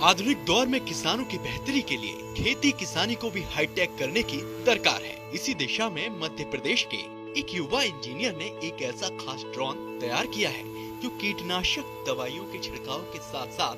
आधुनिक दौर में किसानों की बेहतरी के लिए खेती किसानी को भी हाईटेक करने की दरकार है। इसी दिशा में मध्य प्रदेश के एक युवा इंजीनियर ने एक ऐसा खास ड्रोन तैयार किया है जो कीटनाशक दवाइयों के छिड़काव के साथ साथ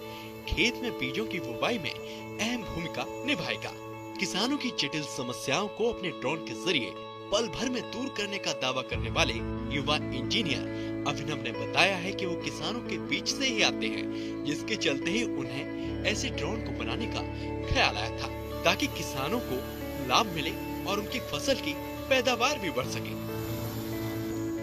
खेत में बीजों की बुवाई में अहम भूमिका निभाएगा। किसानों की जटिल समस्याओं को अपने ड्रोन के जरिए पल भर में दूर करने का दावा करने वाले युवा इंजीनियर अभिनव ने बताया है कि वो किसानों के बीच से ही आते हैं, जिसके चलते ही उन्हें ऐसे ड्रोन को बनाने का ख्याल आया था ताकि किसानों को लाभ मिले और उनकी फसल की पैदावार भी बढ़ सके।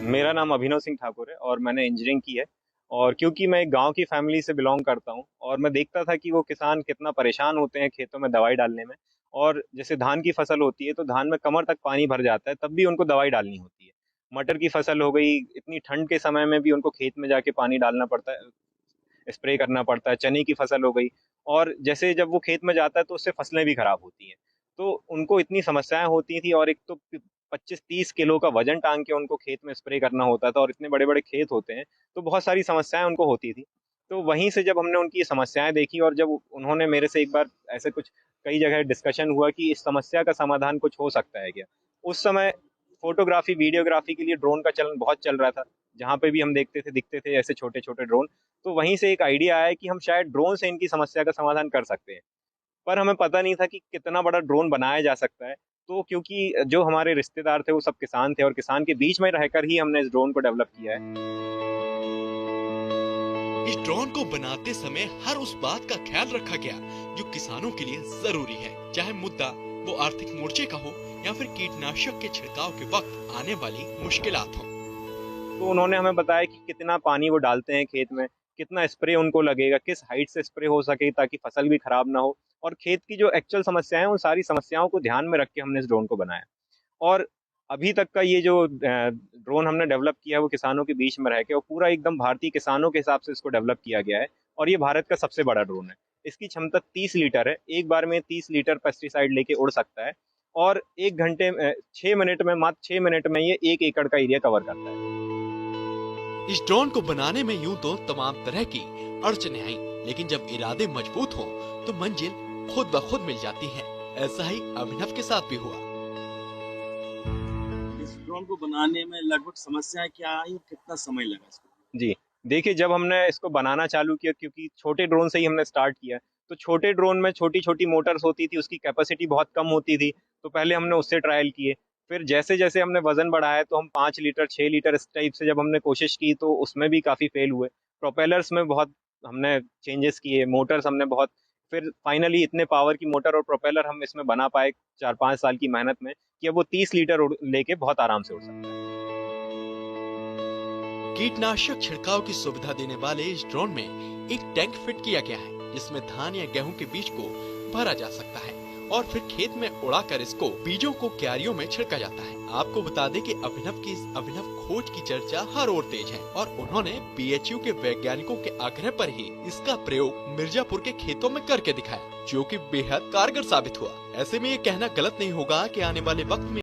मेरा नाम अभिनव सिंह ठाकुर है और मैंने इंजीनियरिंग की है। और क्योंकि मैं एक गांव की फैमिली से बिलोंग करता हूं और मैं देखता था कि वो किसान कितना परेशान होते हैं खेतों में दवाई डालने में। और जैसे धान की फसल होती है तो धान में कमर तक पानी भर जाता है, तब भी उनको दवाई डालनी होती है। मटर की फसल हो गई, इतनी ठंड के समय में भी उनको खेत में जाके पानी डालना पड़ता है, स्प्रे करना पड़ता है। चने की फसल हो गई, और जैसे जब वो खेत में जाता है तो उससे फसलें भी खराब होती हैं। तो उनको इतनी समस्याएं होती थी, और एक तो 25-30 किलो का वजन टांग के उनको खेत में स्प्रे करना होता था, और इतने बड़े बड़े खेत होते हैं तो बहुत सारी समस्याएं उनको होती थी। तो वहीं से जब हमने उनकी ये समस्याएं देखी, और जब उन्होंने मेरे से एक बार ऐसे कुछ कई जगह डिस्कशन हुआ कि इस समस्या का समाधान कुछ हो सकता है क्या, उस समय फोटोग्राफी वीडियोग्राफी के लिए ड्रोन का चलन बहुत चल रहा था। जहाँ पे भी हम देखते थे दिखते थे ऐसे छोटे छोटे ड्रोन। तो वहीं से एक आइडिया आया कि हम शायद ड्रोन से इनकी समस्या का समाधान कर सकते हैं। पर हमें पता नहीं था कि कितना बड़ा ड्रोन बनाया जा सकता है। तो क्योंकि जो हमारे रिश्तेदार थे वो सब किसान थे, और किसान के बीच में रहकर ही हमने इस ड्रोन को डेवलप किया है। इस ड्रोन को बनाते समय हर उस बात का ख्याल रखा गया जो किसानों के लिए जरूरी है, चाहे मुद्दा वो आर्थिक मोर्चे का हो या फिर कीटनाशक के छिड़काव के वक्त आने वाली मुश्किलात हो। तो उन्होंने हमें बताया कि कितना पानी वो डालते हैं खेत में, कितना स्प्रे उनको लगेगा, किस हाइट से स्प्रे हो सके ताकि फसल भी खराब ना हो, और खेत की जो एक्चुअल समस्याएं हैं उन सारी समस्याओं को ध्यान में रख के हमने इस ड्रोन को बनाया। और अभी तक का ये जो ड्रोन हमने डेवलप किया है वो किसानों के बीच में रह के, और पूरा एकदम भारतीय किसानों के हिसाब से इसको डेवलप किया गया है। और ये भारत का सबसे बड़ा ड्रोन है। इसकी क्षमता 30 लीटर है, एक बार में 30 लीटर पेस्टिसाइड लेके उड़ सकता है। और 1 घंटे 6 मिनट में, मात्र 6 मिनट में ये 1 एकड़ का एरिया कवर करता है। इस ड्रोन को बनाने में यूं तो तमाम तरह की अड़चने आई, लेकिन जब इरादे मजबूत हों तो मंजिल खुद ब खुद मिल जाती है। ऐसा ही अभिनव के साथ भी हुआ। इस ड्रोन को बनाने में लगभग समस्याएं क्या आई और कितना समय लगा इसको? जी, देखिए, जब हमने इसको बनाना चालू किया, क्योंकि छोटे ड्रोन से ही हमने स्टार्ट किया, तो छोटे ड्रोन में छोटी-छोटी मोटर्स होती थी, उसकी कैपेसिटी बहुत कम होती थी, तो पहले हमने उससे ट्रायल किए। फिर जैसे-जैसे हमने वज़न बढ़ाया तो हम 5 लीटर, 6 लीटर इस टाइप से जब हमने कोशिश की तो उसमें भी काफ़ी फेल हुए। प्रोपेलर्स में बहुत हमने चेंजेस किए, मोटर्स हमने बहुत, फिर फाइनली इतने पावर की मोटर और प्रोपेलर हम इसमें बना पाए 4-5 साल की मेहनत में, कि अब वो 30 लीटर लेके बहुत आराम से उड़ सकता है। कीटनाशक छिड़काव की सुविधा देने वाले इस ड्रोन में एक टैंक फिट किया गया है जिसमें धान या गेहूं के बीज को भरा जा सकता है और फिर खेत में उड़ाकर इसको बीजों को क्यारियों में छिड़का जाता है। आपको बता दें कि अभिनव की इस अभिनव खोज की चर्चा हर ओर तेज है और उन्होंने बीएचयू के वैज्ञानिकों के आग्रह पर ही इसका प्रयोग मिर्जापुर के खेतों में करके दिखाया, जो कि बेहद कारगर साबित हुआ। ऐसे में ये कहना गलत नहीं होगा कि आने वाले वक्त में